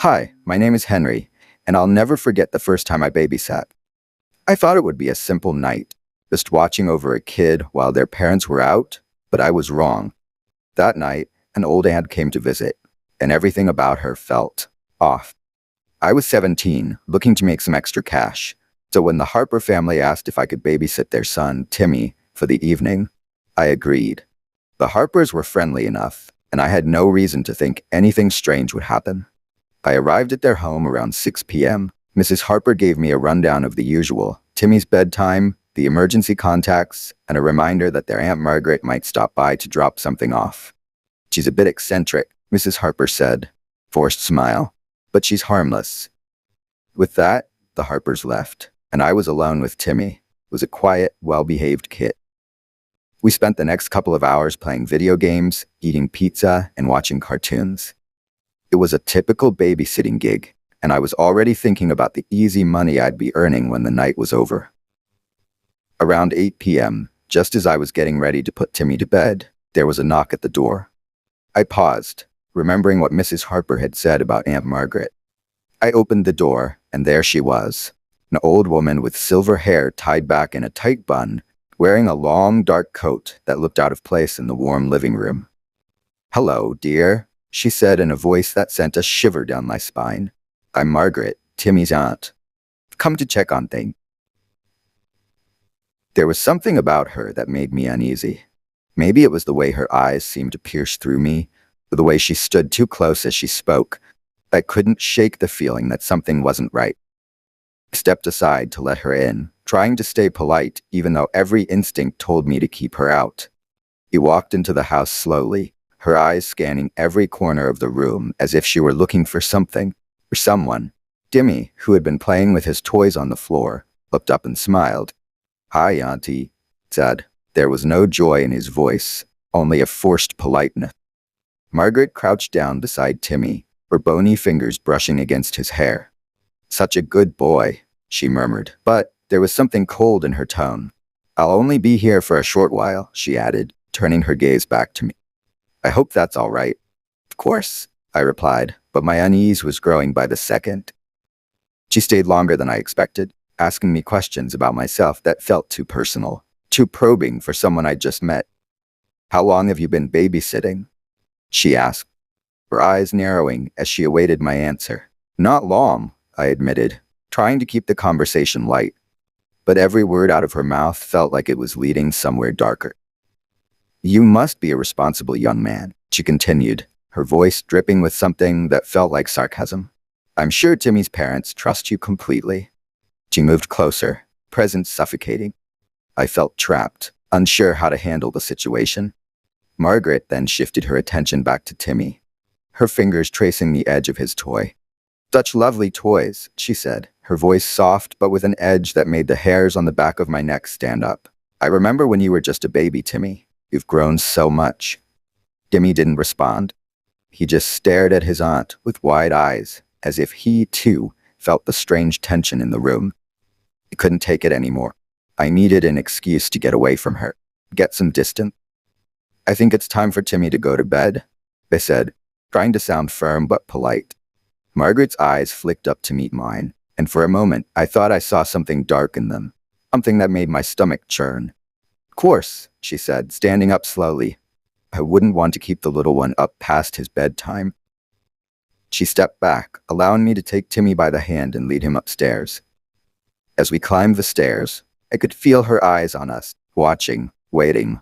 Hi, my name is Henry, and I'll never forget the first time I babysat. I thought it would be a simple night, just watching over a kid while their parents were out, but I was wrong. That night, an old aunt came to visit, and everything about her felt off. I was 17, looking to make some extra cash, so when the Harper family asked if I could babysit their son, Timmy, for the evening, I agreed. The Harpers were friendly enough, and I had no reason to think anything strange would happen. I arrived at their home around 6 p.m. Mrs. Harper gave me a rundown of the usual: Timmy's bedtime, the emergency contacts, and a reminder that their Aunt Margaret might stop by to drop something off. "She's a bit eccentric," Mrs. Harper said, forced smile, "but she's harmless." With that, the Harpers left, and I was alone with Timmy. It was a quiet, well-behaved kid. We spent the next couple of hours playing video games, eating pizza, and watching cartoons. It was a typical babysitting gig, and I was already thinking about the easy money I'd be earning when the night was over. Around 8 p.m., just as I was getting ready to put Timmy to bed, there was a knock at the door. I paused, remembering what Mrs. Harper had said about Aunt Margaret. I opened the door, and there she was, an old woman with silver hair tied back in a tight bun, wearing a long, dark coat that looked out of place in the warm living room. "Hello, dear," she said in a voice that sent a shiver down my spine. "I'm Margaret, Timmy's aunt. Come to check on things." There was something about her that made me uneasy. Maybe it was the way her eyes seemed to pierce through me, or the way she stood too close as she spoke. I couldn't shake the feeling that something wasn't right. I stepped aside to let her in, trying to stay polite even though every instinct told me to keep her out. She walked into the house slowly, her eyes scanning every corner of the room as if she were looking for something, or someone. Timmy, who had been playing with his toys on the floor, looked up and smiled. "Hi, Auntie," he said. There was no joy in his voice, only a forced politeness. Margaret crouched down beside Timmy, her bony fingers brushing against his hair. "Such a good boy," she murmured, but there was something cold in her tone. "I'll only be here for a short while," she added, turning her gaze back to me. "I hope that's all right." "Of course," I replied, but my unease was growing by the second. She stayed longer than I expected, asking me questions about myself that felt too personal, too probing for someone I'd just met. "How long have you been babysitting?" she asked, her eyes narrowing as she awaited my answer. "Not long," I admitted, trying to keep the conversation light. But every word out of her mouth felt like it was leading somewhere darker. "You must be a responsible young man," she continued, her voice dripping with something that felt like sarcasm. "I'm sure Timmy's parents trust you completely." She moved closer, presence suffocating. I felt trapped, unsure how to handle the situation. Margaret then shifted her attention back to Timmy, her fingers tracing the edge of his toy. "Such lovely toys," she said, her voice soft but with an edge that made the hairs on the back of my neck stand up. "I remember when you were just a baby, Timmy. You've grown so much." Timmy didn't respond. He just stared at his aunt with wide eyes, as if he, too, felt the strange tension in the room. He couldn't take it anymore. I needed an excuse to get away from her, get some distance. "I think it's time for Timmy to go to bed," I said, trying to sound firm but polite. Margaret's eyes flicked up to meet mine, and for a moment I thought I saw something dark in them, something that made my stomach churn. "Of course," she said, standing up slowly. "I wouldn't want to keep the little one up past his bedtime." She stepped back, allowing me to take Timmy by the hand and lead him upstairs. As we climbed the stairs, I could feel her eyes on us, watching, waiting.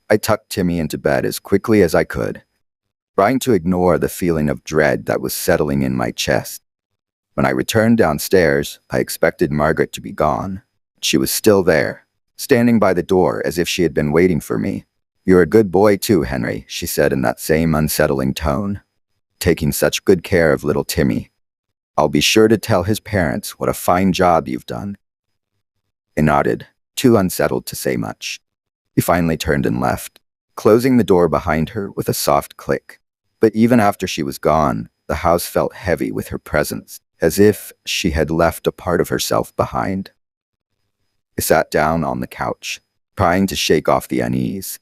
I tucked Timmy into bed as quickly as I could, trying to ignore the feeling of dread that was settling in my chest. When I returned downstairs, I expected Margaret to be gone. She was still there, standing by the door as if she had been waiting for me. "You're a good boy too, Henry," she said in that same unsettling tone. "Taking such good care of little Timmy. I'll be sure to tell his parents what a fine job you've done." I nodded, too unsettled to say much. She finally turned and left, closing the door behind her with a soft click. But even after she was gone, the house felt heavy with her presence, as if she had left a part of herself behind. I sat down on the couch, trying to shake off the unease.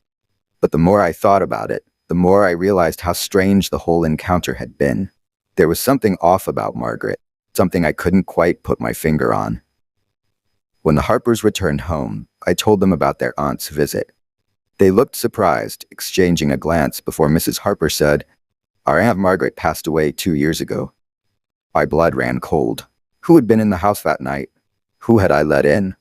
But the more I thought about it, the more I realized how strange the whole encounter had been. There was something off about Margaret, something I couldn't quite put my finger on. When the Harpers returned home, I told them about their aunt's visit. They looked surprised, exchanging a glance before Mrs. Harper said, "Our Aunt Margaret passed away 2 years ago." My blood ran cold. Who had been in the house that night? Who had I let in?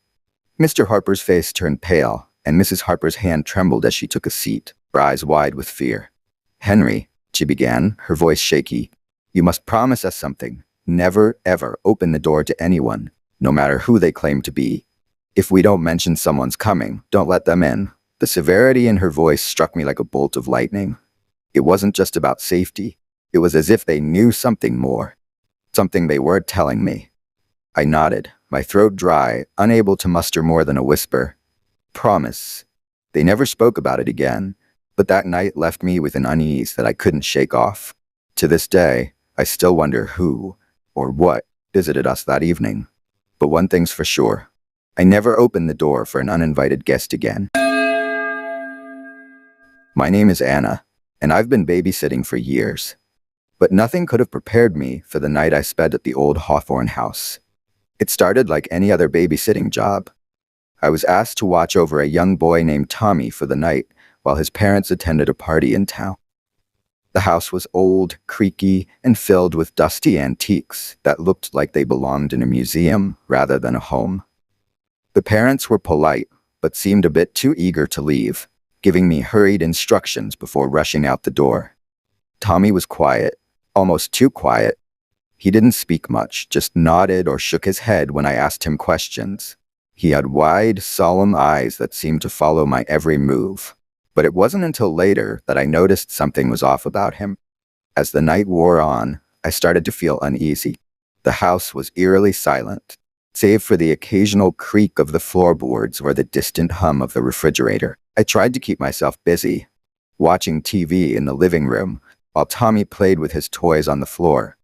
Mr. Harper's face turned pale, and Mrs. Harper's hand trembled as she took a seat, her eyes wide with fear. "Henry," she began, her voice shaky, "you must promise us something. Never, ever open the door to anyone, no matter who they claim to be. If we don't mention someone's coming, don't let them in." The severity in her voice struck me like a bolt of lightning. It wasn't just about safety. It was as if they knew something more, something they weren't telling me. I nodded, my throat dry, unable to muster more than a whisper. Promise. They never spoke about it again, but that night left me with an unease that I couldn't shake off. To this day, I still wonder who, or what, visited us that evening. But one thing's for sure. I never opened the door for an uninvited guest again. My name is Anna, and I've been babysitting for years. But nothing could have prepared me for the night I spent at the old Hawthorne house. It started like any other babysitting job. I was asked to watch over a young boy named Tommy for the night while his parents attended a party in town. The house was old, creaky, and filled with dusty antiques that looked like they belonged in a museum rather than a home. The parents were polite, but seemed a bit too eager to leave, giving me hurried instructions before rushing out the door. Tommy was quiet, almost too quiet. He didn't speak much, just nodded or shook his head when I asked him questions. He had wide, solemn eyes that seemed to follow my every move. But it wasn't until later that I noticed something was off about him. As the night wore on, I started to feel uneasy. The house was eerily silent, save for the occasional creak of the floorboards or the distant hum of the refrigerator. I tried to keep myself busy, watching TV in the living room, while Tommy played with his toys on the floor.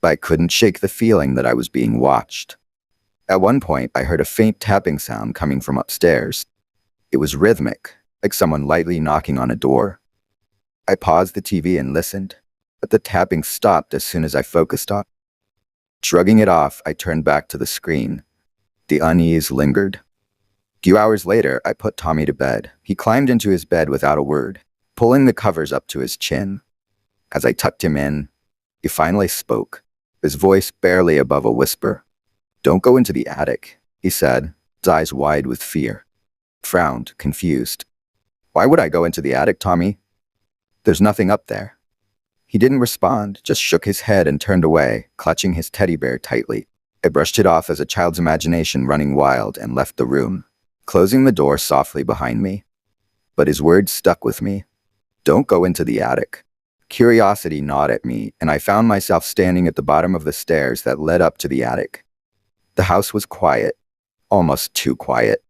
But I couldn't shake the feeling that I was being watched. At one point, I heard a faint tapping sound coming from upstairs. It was rhythmic, like someone lightly knocking on a door. I paused the TV and listened, but the tapping stopped as soon as I focused on it. Shrugging it off, I turned back to the screen. The unease lingered. A few hours later, I put Tommy to bed. He climbed into his bed without a word, pulling the covers up to his chin. As I tucked him in, he finally spoke, his voice barely above a whisper. "Don't go into the attic," he said, his eyes wide with fear. I frowned, confused. "Why would I go into the attic, Tommy? There's nothing up there." He didn't respond, just shook his head and turned away, clutching his teddy bear tightly. I brushed it off as a child's imagination running wild and left the room, closing the door softly behind me. But his words stuck with me. "Don't go into the attic." Curiosity gnawed at me, and I found myself standing at the bottom of the stairs that led up to the attic. The house was quiet, almost too quiet.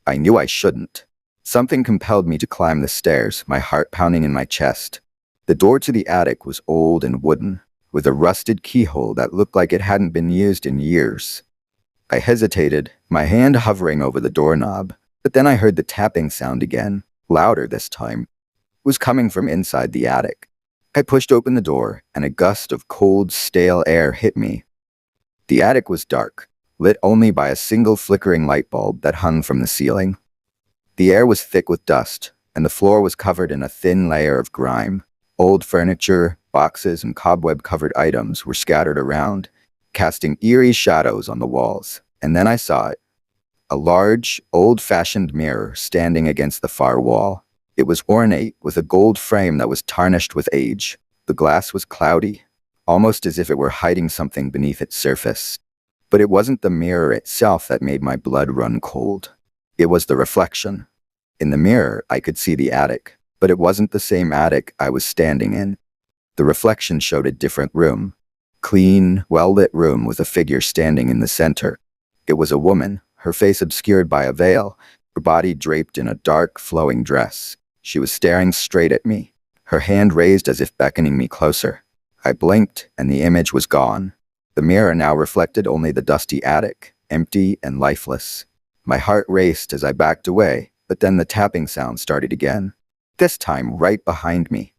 I knew I shouldn't. Something compelled me to climb the stairs, my heart pounding in my chest. The door to the attic was old and wooden, with a rusted keyhole that looked like it hadn't been used in years. I hesitated, my hand hovering over the doorknob, but then I heard the tapping sound again, louder this time. It was coming from inside the attic. I pushed open the door, and a gust of cold, stale air hit me. The attic was dark, lit only by a single flickering light bulb that hung from the ceiling. The air was thick with dust, and the floor was covered in a thin layer of grime. Old furniture, boxes, and cobweb-covered items were scattered around, casting eerie shadows on the walls. And then I saw it. A large, old-fashioned mirror standing against the far wall. It was ornate, with a gold frame that was tarnished with age. The glass was cloudy, almost as if it were hiding something beneath its surface. But it wasn't the mirror itself that made my blood run cold. It was the reflection. In the mirror, I could see the attic, but it wasn't the same attic I was standing in. The reflection showed a different room. Clean, well-lit room with a figure standing in the center. It was a woman, her face obscured by a veil, her body draped in a dark, flowing dress. She was staring straight at me, her hand raised as if beckoning me closer. I blinked, and the image was gone. The mirror now reflected only the dusty attic, empty and lifeless. My heart raced as I backed away, but then the tapping sound started again, this time right behind me.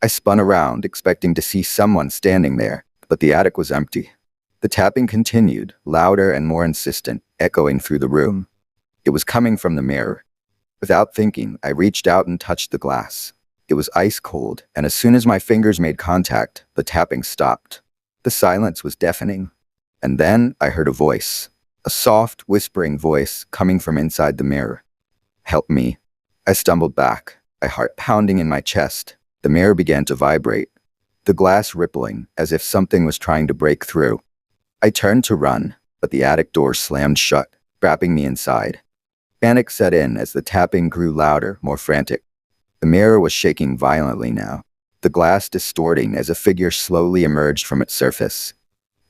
I spun around, expecting to see someone standing there, but the attic was empty. The tapping continued, louder and more insistent, echoing through the room. It was coming from the mirror. Without thinking, I reached out and touched the glass. It was ice cold, and as soon as my fingers made contact, the tapping stopped. The silence was deafening. And then I heard a voice. A soft, whispering voice coming from inside the mirror. "Help me." I stumbled back, my heart pounding in my chest. The mirror began to vibrate, the glass rippling as if something was trying to break through. I turned to run, but the attic door slammed shut, trapping me inside. Panic set in as the tapping grew louder, more frantic. The mirror was shaking violently now, the glass distorting as a figure slowly emerged from its surface.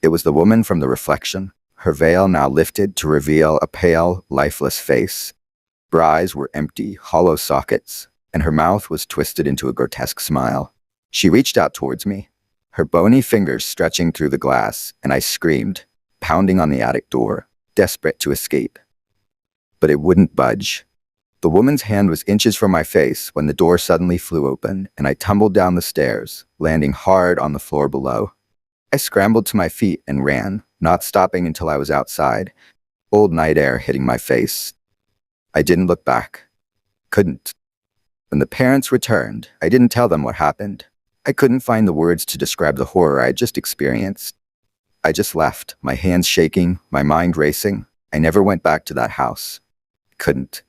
It was the woman from the reflection, her veil now lifted to reveal a pale, lifeless face. Her eyes were empty, hollow sockets, and her mouth was twisted into a grotesque smile. She reached out towards me, her bony fingers stretching through the glass, and I screamed, pounding on the attic door, desperate to escape. But it wouldn't budge. The woman's hand was inches from my face when the door suddenly flew open, and I tumbled down the stairs, landing hard on the floor below. I scrambled to my feet and ran, not stopping until I was outside, cold night air hitting my face. I didn't look back. Couldn't. When the parents returned, I didn't tell them what happened. I couldn't find the words to describe the horror I had just experienced. I just left, my hands shaking, my mind racing. I never went back to that house. Couldn't.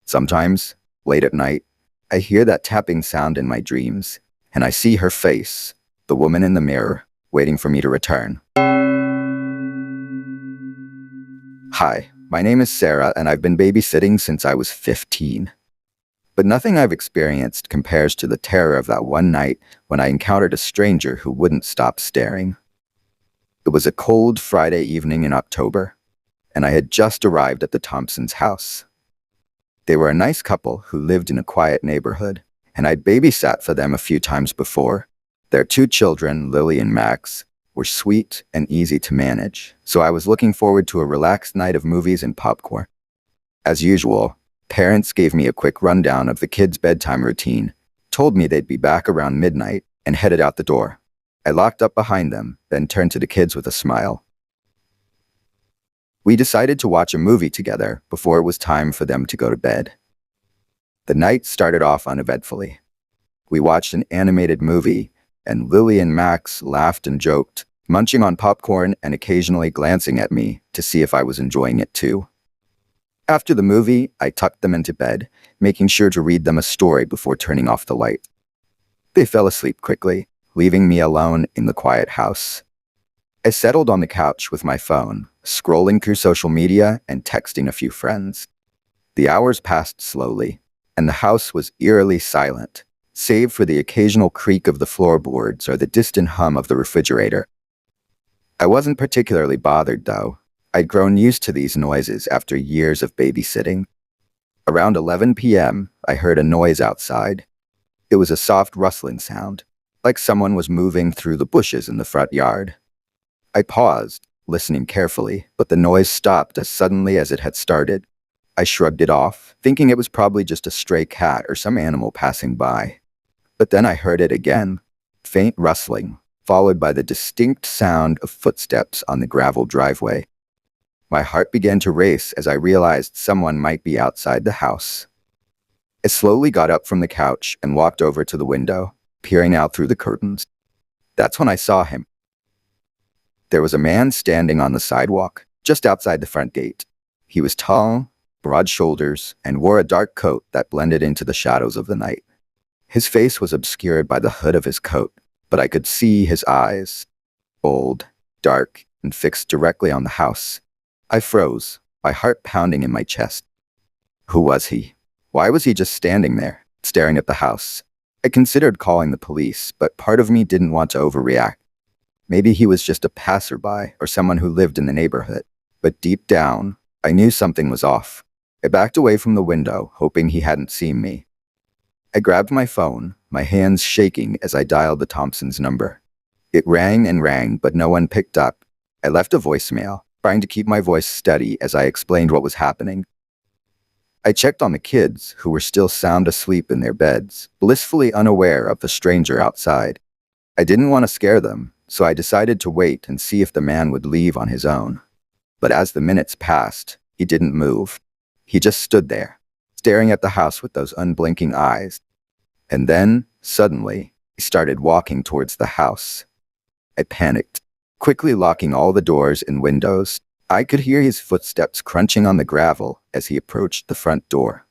Sometimes, late at night, I hear that tapping sound in my dreams, and I see her face, the woman in the mirror, waiting for me to return. Hi, my name is Sarah, and I've been babysitting since I was 15. But nothing I've experienced compares to the terror of that one night when I encountered a stranger who wouldn't stop staring. It was a cold Friday evening in October, and I had just arrived at the Thompsons' house. They were a nice couple who lived in a quiet neighborhood, and I'd babysat for them a few times before. Their two children, Lily and Max, were sweet and easy to manage, so I was looking forward to a relaxed night of movies and popcorn. As usual, parents gave me a quick rundown of the kids' bedtime routine, told me they'd be back around midnight, and headed out the door. I locked up behind them, then turned to the kids with a smile. We decided to watch a movie together before it was time for them to go to bed. The night started off uneventfully. We watched an animated movie, and Lily and Max laughed and joked, munching on popcorn and occasionally glancing at me to see if I was enjoying it too. After the movie, I tucked them into bed, making sure to read them a story before turning off the light. They fell asleep quickly, leaving me alone in the quiet house. I settled on the couch with my phone, scrolling through social media and texting a few friends. The hours passed slowly, and the house was eerily silent, save for the occasional creak of the floorboards or the distant hum of the refrigerator. I wasn't particularly bothered, though. I'd grown used to these noises after years of babysitting. Around 11 p.m., I heard a noise outside. It was a soft rustling sound, like someone was moving through the bushes in the front yard. I paused, listening carefully, but the noise stopped as suddenly as it had started. I shrugged it off, thinking it was probably just a stray cat or some animal passing by. But then I heard it again, faint rustling, followed by the distinct sound of footsteps on the gravel driveway. My heart began to race as I realized someone might be outside the house. I slowly got up from the couch and walked over to the window, peering out through the curtains. That's when I saw him. There was a man standing on the sidewalk, just outside the front gate. He was tall, broad shoulders, and wore a dark coat that blended into the shadows of the night. His face was obscured by the hood of his coat, but I could see his eyes, bold, dark, and fixed directly on the house. I froze, my heart pounding in my chest. Who was he? Why was he just standing there, staring at the house? I considered calling the police, but part of me didn't want to overreact. Maybe he was just a passerby or someone who lived in the neighborhood. But deep down, I knew something was off. I backed away from the window, hoping he hadn't seen me. I grabbed my phone, my hands shaking as I dialed the Thompsons' number. It rang and rang, but no one picked up. I left a voicemail, trying to keep my voice steady as I explained what was happening. I checked on the kids, who were still sound asleep in their beds, blissfully unaware of the stranger outside. I didn't want to scare them, so I decided to wait and see if the man would leave on his own. But as the minutes passed, he didn't move. He just stood there, staring at the house with those unblinking eyes. And then, suddenly, he started walking towards the house. I panicked, quickly locking all the doors and windows. I could hear his footsteps crunching on the gravel as he approached the front door.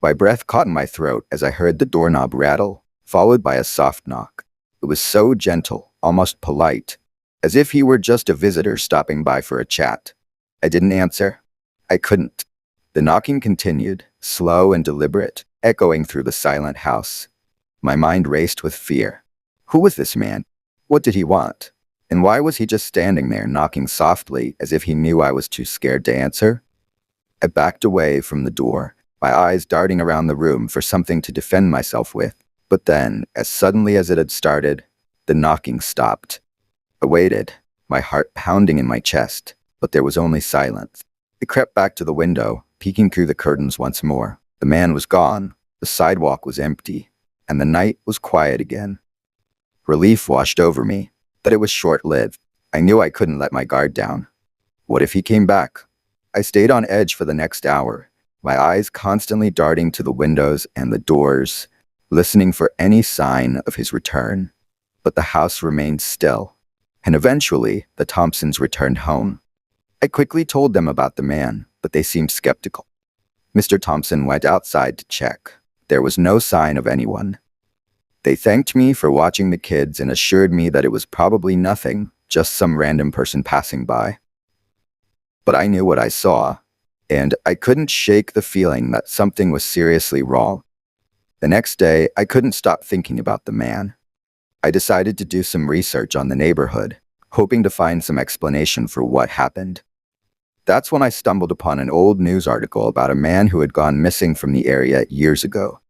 My breath caught in my throat as I heard the doorknob rattle, followed by a soft knock. It was so gentle, almost polite, as if he were just a visitor stopping by for a chat. I didn't answer. I couldn't. The knocking continued, slow and deliberate, echoing through the silent house. My mind raced with fear. Who was this man? What did he want? And why was he just standing there knocking softly as if he knew I was too scared to answer? I backed away from the door, my eyes darting around the room for something to defend myself with. But then, as suddenly as it had started, the knocking stopped. I waited, my heart pounding in my chest, but there was only silence. I crept back to the window, peeking through the curtains once more. The man was gone, the sidewalk was empty, and the night was quiet again. Relief washed over me, but it was short-lived. I knew I couldn't let my guard down. What if he came back? I stayed on edge for the next hour, my eyes constantly darting to the windows and the doors, listening for any sign of his return. But the house remained still, and eventually the Thompsons returned home. I quickly told them about the man, but they seemed skeptical. Mr. Thompson went outside to check. There was no sign of anyone. They thanked me for watching the kids and assured me that it was probably nothing, just some random person passing by. But I knew what I saw, and I couldn't shake the feeling that something was seriously wrong. The next day, I couldn't stop thinking about the man. I decided to do some research on the neighborhood, hoping to find some explanation for what happened. That's when I stumbled upon an old news article about a man who had gone missing from the area years ago.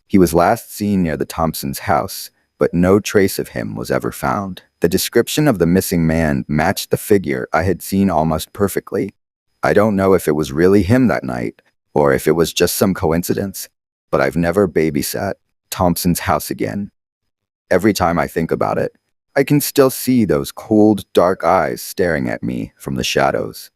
He was last seen near the Thompsons' house, but no trace of him was ever found. The description of the missing man matched the figure I had seen almost perfectly. I don't know if it was really him that night, or if it was just some coincidence, but I've never babysat Thompson's house again. Every time I think about it, I can still see those cold, dark eyes staring at me from the shadows.